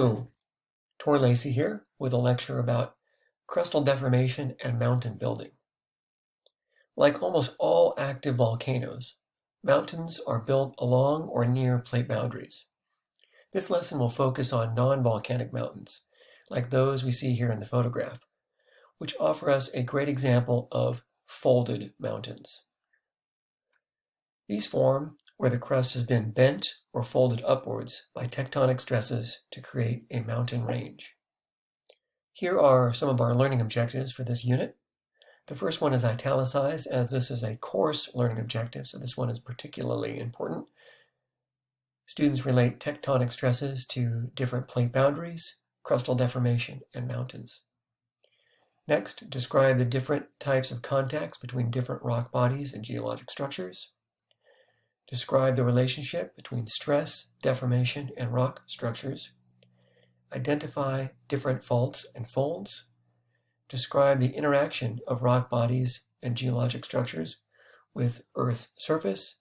Hello, Tor Lacey here with a lecture about crustal deformation and mountain building. Like almost all active volcanoes, mountains are built along or near plate boundaries. This lesson will focus on non-volcanic mountains, like those we see here in the photograph, which offer us a great example of folded mountains. These form where the crust has been bent or folded upwards by tectonic stresses to create a mountain range. Here are some of our learning objectives for this unit. The first one is italicized as this is a course learning objective, so this one is particularly important. Students relate tectonic stresses to different plate boundaries, crustal deformation, and mountains. Next, describe the different types of contacts between different rock bodies and geologic structures. Describe the relationship between stress, deformation, and rock structures. Identify different faults and folds. Describe the interaction of rock bodies and geologic structures with Earth's surface.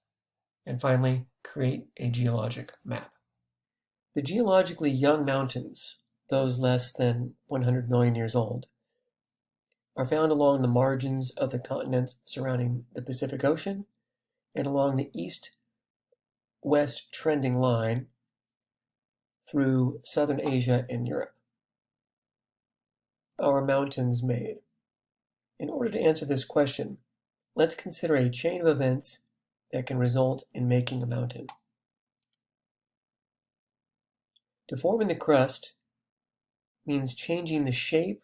And finally, create a geologic map. The geologically young mountains, those less than 100 million years old, are found along the margins of the continents surrounding the Pacific Ocean and along the east-west trending line through southern Asia and Europe. Are mountains made? In order to answer this question, let's consider a chain of events that can result in making a mountain. Deforming the crust means changing the shape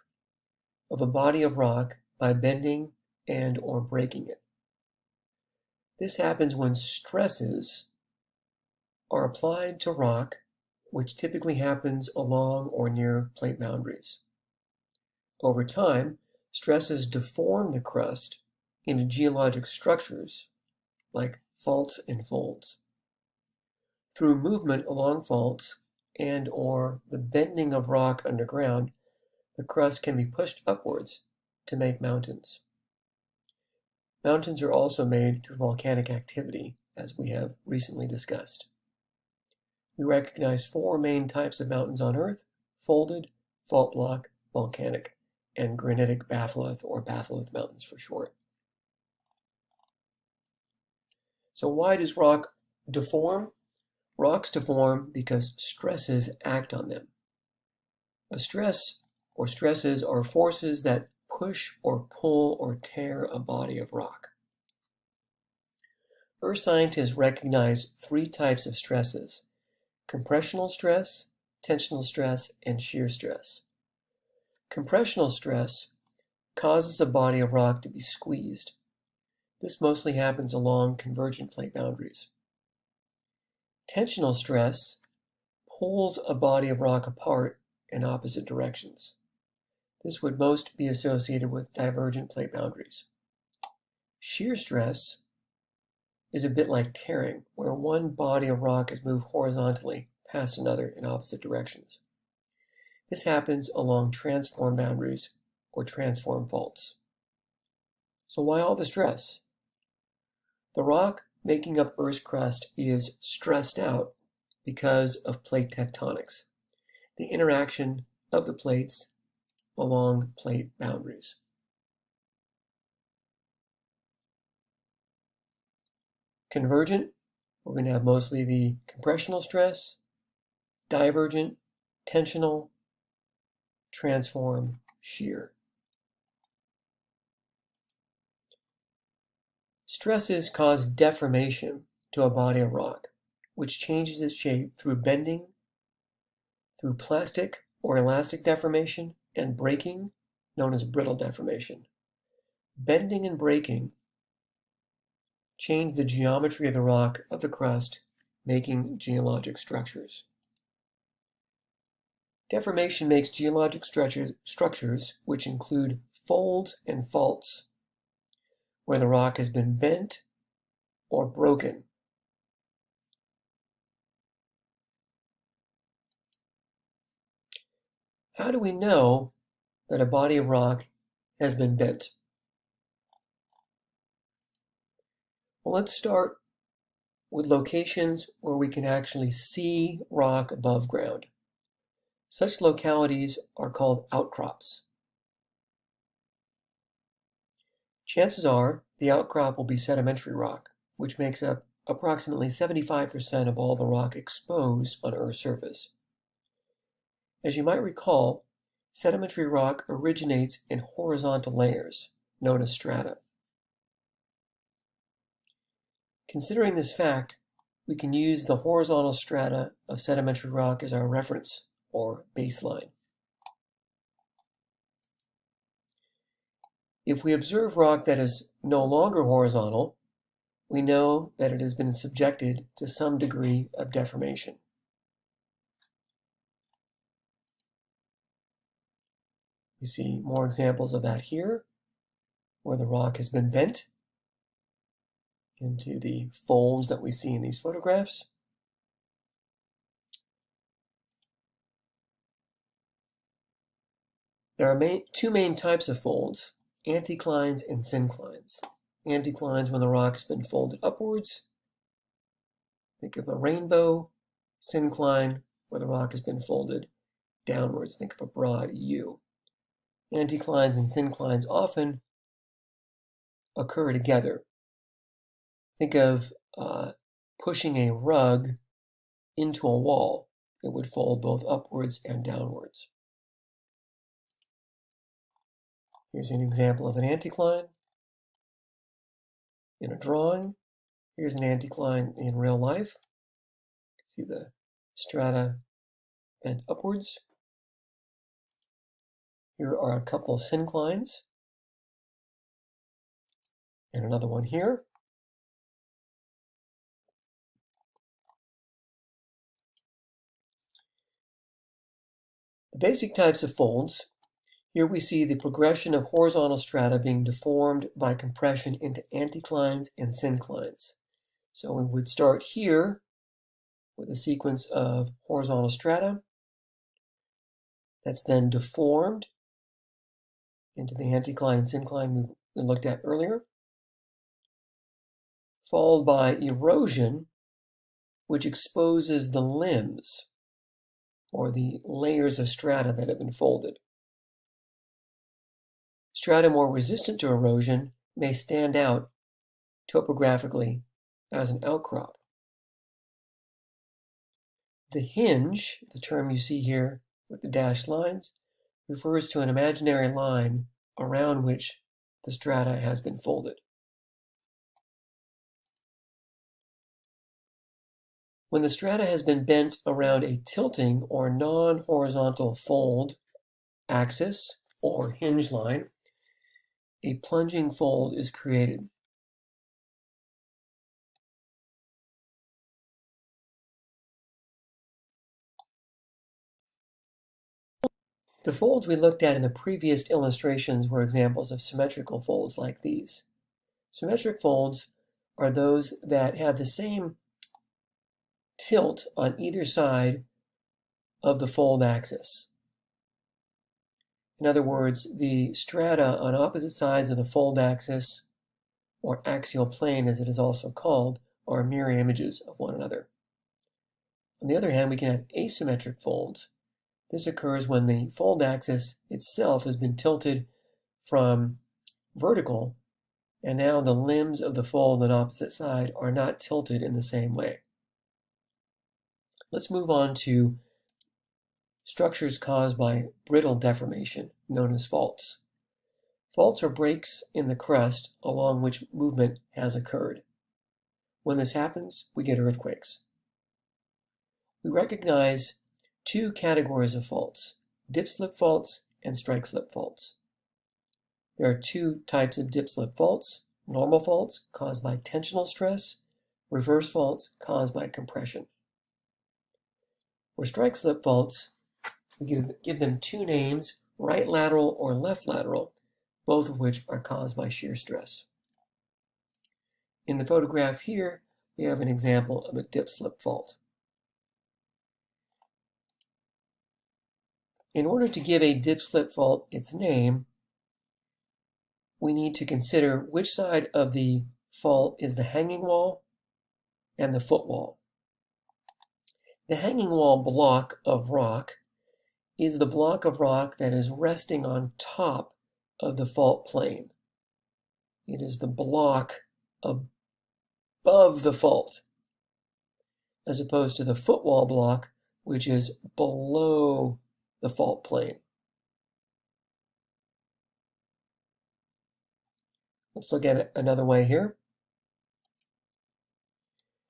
of a body of rock by bending and or breaking it. This happens when stresses are applied to rock, which typically happens along or near plate boundaries. Over time, stresses deform the crust into geologic structures like faults and folds. Through movement along faults and or the bending of rock underground, the crust can be pushed upwards to make mountains. Mountains are also made through volcanic activity, as we have recently discussed. We recognize four main types of mountains on Earth: folded, fault block, volcanic, and granitic batholith, or batholith mountains for short. So why does rock deform? Rocks deform because stresses act on them. A stress or stresses are forces that push or pull or tear a body of rock. Earth scientists recognize three types of stresses: compressional stress, tensional stress, and shear stress. Compressional stress causes a body of rock to be squeezed. This mostly happens along convergent plate boundaries. Tensional stress pulls a body of rock apart in opposite directions. This would most be associated with divergent plate boundaries. Shear stress is a bit like tearing, where one body of rock is moved horizontally past another in opposite directions. This happens along transform boundaries or transform faults. So why all the stress? The rock making up Earth's crust is stressed out because of plate tectonics, the interaction of the plates along plate boundaries. Convergent, we're going to have mostly the compressional stress. Divergent, tensional, transform, shear. Stresses cause deformation to a body of rock, which changes its shape through bending, through plastic or elastic deformation, and breaking, known as brittle deformation. Bending and breaking change the geometry of the rock of the crust, making geologic structures. Deformation makes geologic structures which include folds and faults, where the rock has been bent or broken. How do we know that a body of rock has been bent? Well, let's start with locations where we can actually see rock above ground. Such localities are called outcrops. Chances are the outcrop will be sedimentary rock, which makes up approximately 75% of all the rock exposed on Earth's surface. As you might recall, sedimentary rock originates in horizontal layers, known as strata. Considering this fact, we can use the horizontal strata of sedimentary rock as our reference, or baseline. If we observe rock that is no longer horizontal, we know that it has been subjected to some degree of deformation. We see more examples of that here, where the rock has been bent into the folds that we see in these photographs. There are two main types of folds, anticlines and synclines. Anticlines when the rock has been folded upwards. Think of a rainbow. Syncline where the rock has been folded downwards. Think of a broad U. Anticlines and synclines often occur together. Think of pushing a rug into a wall. It would fold both upwards and downwards. Here's an example of an anticline in a drawing. Here's an anticline in real life. You can see the strata bent upwards. Here are a couple of synclines and another one here. The basic types of folds. Here we see the progression of horizontal strata being deformed by compression into anticlines and synclines. So we would start here with a sequence of horizontal strata that's then deformed into the anticline and syncline we looked at earlier, followed by erosion, which exposes the limbs or the layers of strata that have been folded. Strata more resistant to erosion may stand out topographically as an outcrop. The hinge, the term you see here with the dashed lines, refers to an imaginary line around which the strata has been folded. When the strata has been bent around a tilting or non-horizontal fold axis or hinge line, a plunging fold is created. The folds we looked at in the previous illustrations were examples of symmetrical folds like these. Symmetric folds are those that have the same tilt on either side of the fold axis. In other words, the strata on opposite sides of the fold axis, or axial plane as it is also called, are mirror images of one another. On the other hand, we can have asymmetric folds. This occurs when the fold axis itself has been tilted from vertical, and now the limbs of the fold on opposite side are not tilted in the same way. Let's move on to structures caused by brittle deformation, known as faults. Faults are breaks in the crust along which movement has occurred. When this happens, we get earthquakes. We recognize two categories of faults, dip-slip faults and strike-slip faults. There are two types of dip-slip faults, normal faults caused by tensional stress, reverse faults caused by compression. For strike-slip faults, we give them two names, right lateral or left lateral, both of which are caused by shear stress. In the photograph here, we have an example of a dip-slip fault. In order to give a dip-slip fault its name, we need to consider which side of the fault is the hanging wall and the footwall. The hanging wall block of rock is the block of rock that is resting on top of the fault plane. It is the block above the fault, as opposed to the footwall block, which is below the fault plane. Let's look at it another way here.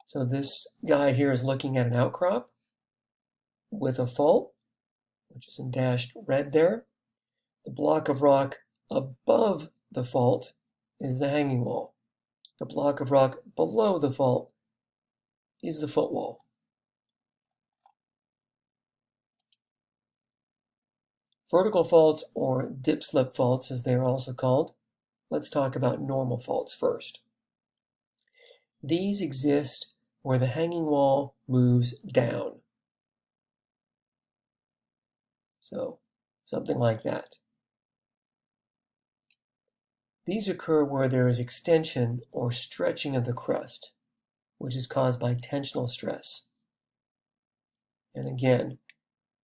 So this guy here is looking at an outcrop with a fault, which is in dashed red there. The block of rock above the fault is the hanging wall. The block of rock below the fault is the footwall. Vertical faults, or dip-slip faults as they are also called. Let's talk about normal faults first. These exist where the hanging wall moves down. So something like that. These occur where there is extension or stretching of the crust, which is caused by tensional stress. And again,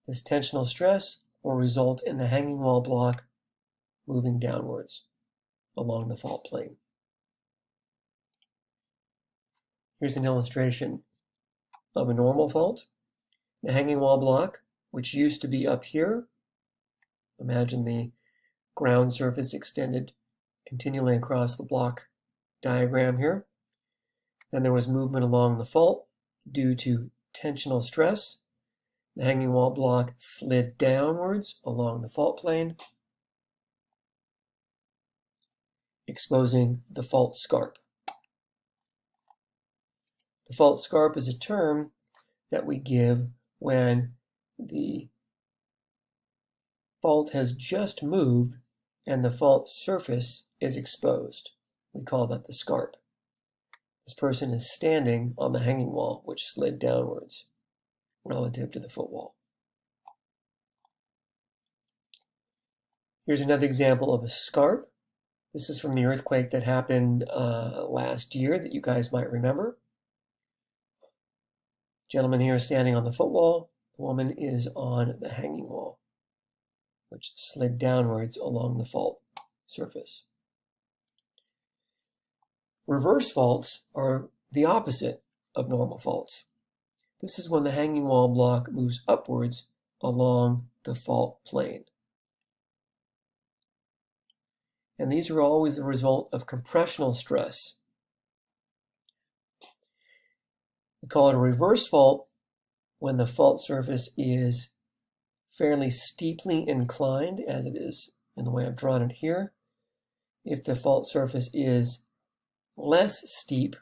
this tensional stress will result in the hanging wall block moving downwards along the fault plane. Here's an illustration of a normal fault. The hanging wall block, which used to be up here, imagine the ground surface extended continually across the block diagram here. Then there was movement along the fault due to tensional stress. The hanging wall block slid downwards along the fault plane, exposing the fault scarp. The fault scarp is a term that we give when the fault has just moved and the fault surface is exposed. We call that the scarp. This person is standing on the hanging wall, which slid downwards relative to the footwall. Here's another example of a scarp. This is from the earthquake that happened last year that you guys might remember. Gentleman here is standing on the footwall. The woman is on the hanging wall, which slid downwards along the fault surface. Reverse faults are the opposite of normal faults. This is when the hanging wall block moves upwards along the fault plane. And these are always the result of compressional stress. We call it a reverse fault when the fault surface is fairly steeply inclined, as it is in the way I've drawn it here. If the fault surface is less steep,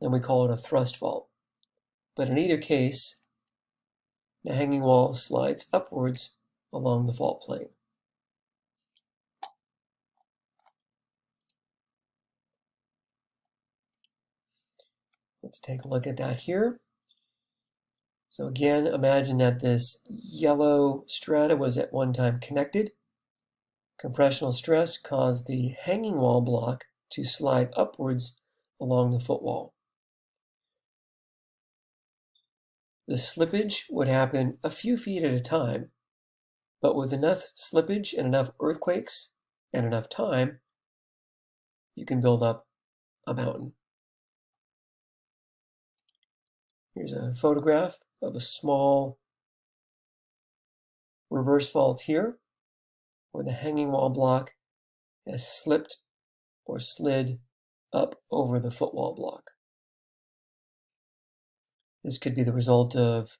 then we call it a thrust fault. But in either case, the hanging wall slides upwards along the fault plane. Let's take a look at that here. So again, imagine that this yellow strata was at one time connected. Compressional stress caused the hanging wall block to slide upwards along the footwall. The slippage would happen a few feet at a time, but with enough slippage and enough earthquakes and enough time, you can build up a mountain. Here's a photograph of a small reverse fault here, where the hanging wall block has slipped or slid up over the footwall block. This could be the result of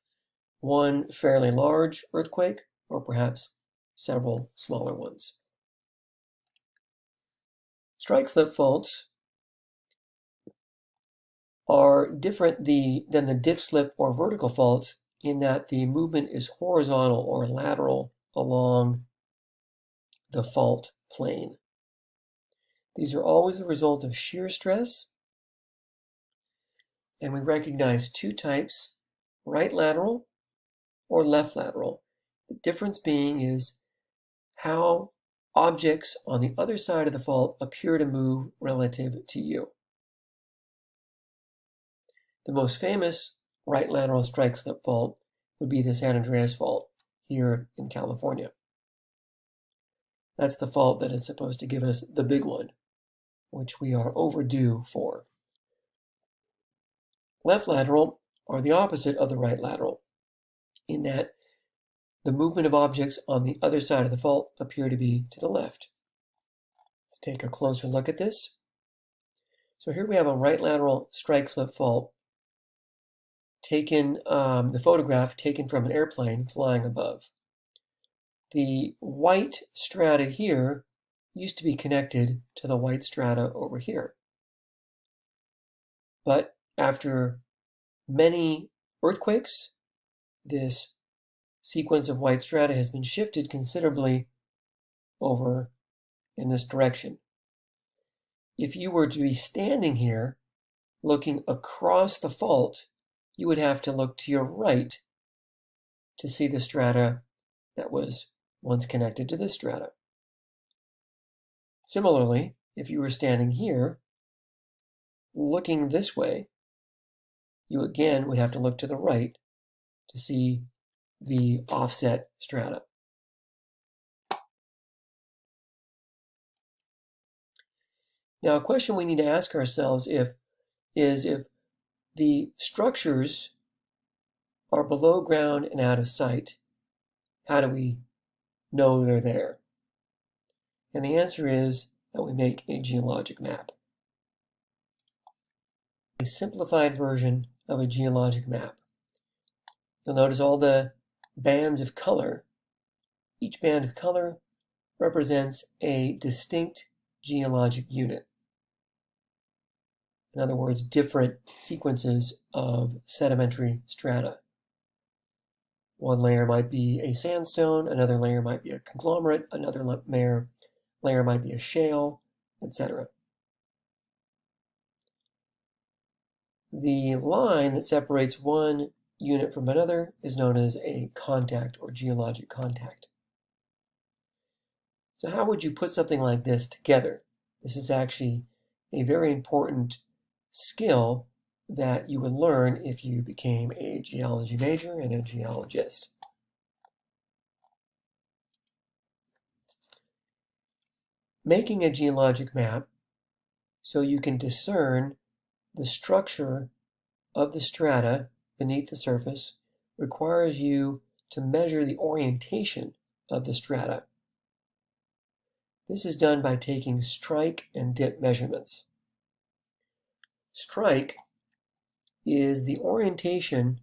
one fairly large earthquake or perhaps several smaller ones. Strike slip faults are different than the dip slip or vertical faults in that the movement is horizontal or lateral along the fault plane. These are always the result of shear stress, and we recognize two types, right lateral or left lateral. The difference being is how objects on the other side of the fault appear to move relative to you. The most famous right lateral strike slip fault would be the San Andreas fault here in California. That's the fault that is supposed to give us the big one, which we are overdue for. Left lateral are the opposite of the right lateral, in that the movement of objects on the other side of the fault appear to be to the left. Let's take a closer look at this. So here we have a right lateral strike slip fault taken, the photograph taken from an airplane flying above. The white strata here used to be connected to the white strata over here. But after many earthquakes, this sequence of white strata has been shifted considerably over in this direction. If you were to be standing here looking across the fault, you would have to look to your right to see the strata that was once connected to this strata. Similarly, if you were standing here looking this way, you again would have to look to the right to see the offset strata. Now, a question we need to ask ourselves is if the structures are below ground and out of sight, how do we know they're there? And the answer is that we make a geologic map. A simplified version of a geologic map. You'll notice all the bands of color. Each band of color represents a distinct geologic unit. In other words, different sequences of sedimentary strata. One layer might be a sandstone, another layer might be a conglomerate, another layer might be a shale, etc. The line that separates one unit from another is known as a contact or geologic contact. So how would you put something like this together? This is actually a very important skill that you would learn if you became a geology major and a geologist. Making a geologic map so you can discern the structure of the strata beneath the surface requires you to measure the orientation of the strata. This is done by taking strike and dip measurements. Strike is the orientation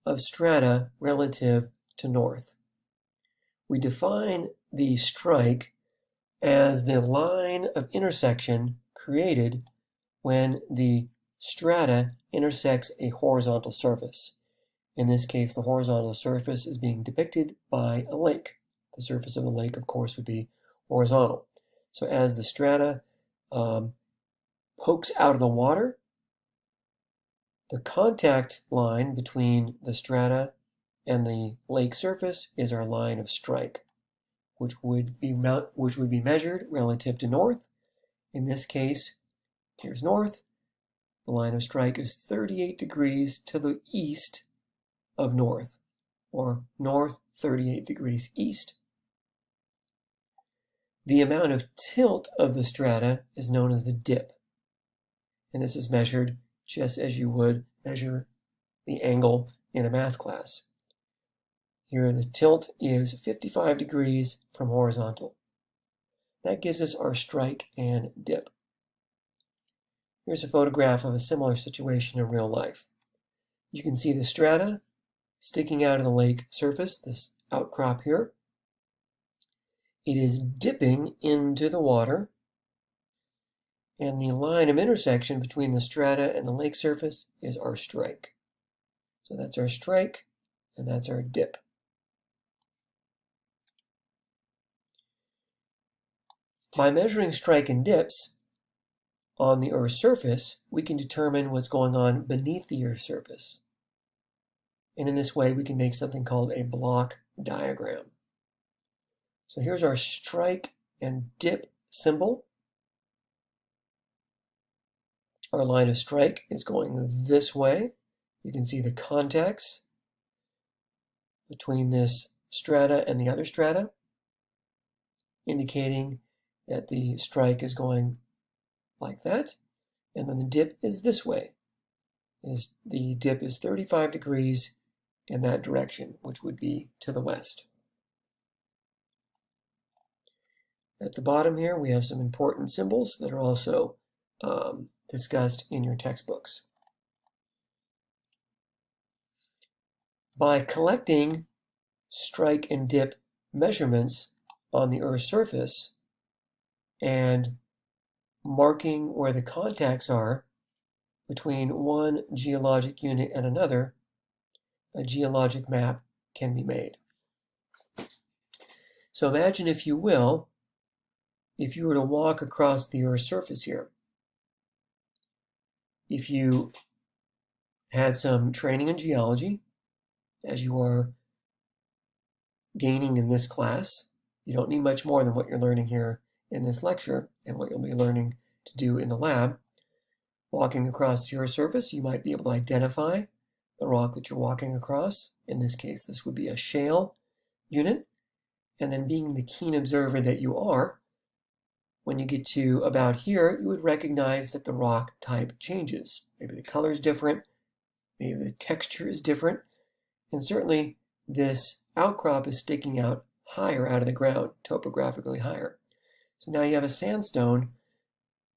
of strata relative to north. We define the strike as the line of intersection created when the strata intersects a horizontal surface. In this case, the horizontal surface is being depicted by a lake. The surface of a lake, of course, would be horizontal. So as the strata pokes out of the water, the contact line between the strata and the lake surface is our line of strike, which would be measured relative to north. In this case, here's north. The line of strike is 38 degrees to the east of north, or north 38 degrees east. The amount of tilt of the strata is known as the dip, and this is measured just as you would measure the angle in a math class. Here the tilt is 55 degrees from horizontal. That gives us our strike and dip. Here's a photograph of a similar situation in real life. You can see the strata sticking out of the lake surface, this outcrop here. It is dipping into the water, and the line of intersection between the strata and the lake surface is our strike. So that's our strike, and that's our dip. By measuring strike and dips on the Earth's surface, we can determine what's going on beneath the Earth's surface. And in this way, we can make something called a block diagram. So here's our strike and dip symbol. Our line of strike is going this way. You can see the contacts between this strata and the other strata, indicating that the strike is going like that, and then the dip is this way. The dip is 35 degrees in that direction, which would be to the west. At the bottom here, we have some important symbols that are also discussed in your textbooks. By collecting strike and dip measurements on the Earth's surface and marking where the contacts are between one geologic unit and another, a geologic map can be made. So imagine, if you will, if you were to walk across the Earth's surface here. If you had some training in geology, as you are gaining in this class, you don't need much more than what you're learning here in this lecture and what you'll be learning to do in the lab. Walking across your surface, you might be able to identify the rock that you're walking across. In this case, this would be a shale unit. And then, being the keen observer that you are, when you get to about here, you would recognize that the rock type changes. Maybe the color is different, maybe the texture is different, and certainly this outcrop is sticking out higher out of the ground, topographically higher. So now you have a sandstone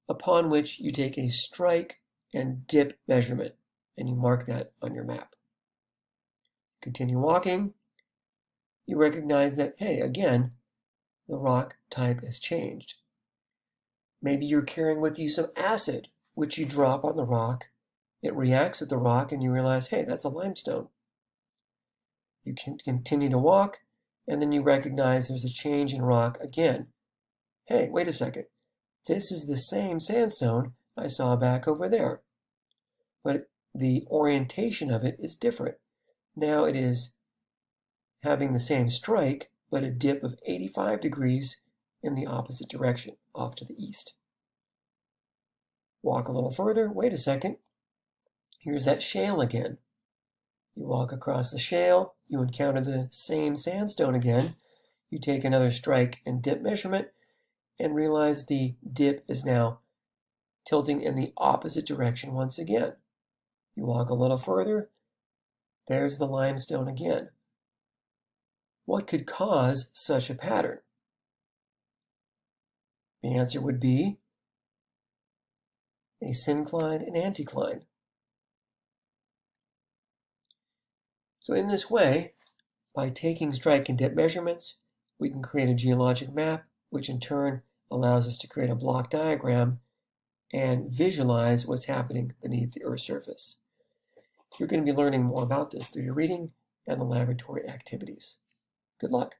upon which you take a strike and dip measurement, and you mark that on your map. Continue walking, you recognize that, hey, again, the rock type has changed. Maybe you're carrying with you some acid, which you drop on the rock. It reacts with the rock, and you realize, hey, that's a limestone. You can continue to walk, and then you recognize there's a change in rock again. Hey, wait a second. This is the same sandstone I saw back over there, but the orientation of it is different. Now it is having the same strike, but a dip of 85 degrees in the opposite direction, off to the east. Walk a little further. Wait a second. Here's that shale again. You walk across the shale, you encounter the same sandstone again. You take another strike and dip measurement and realize the dip is now tilting in the opposite direction once again. You walk a little further. There's the limestone again. What could cause such a pattern? The answer would be a syncline and anticline. So in this way, by taking strike and dip measurements, we can create a geologic map, which in turn allows us to create a block diagram and visualize what's happening beneath the Earth's surface. You're going to be learning more about this through your reading and the laboratory activities. Good luck.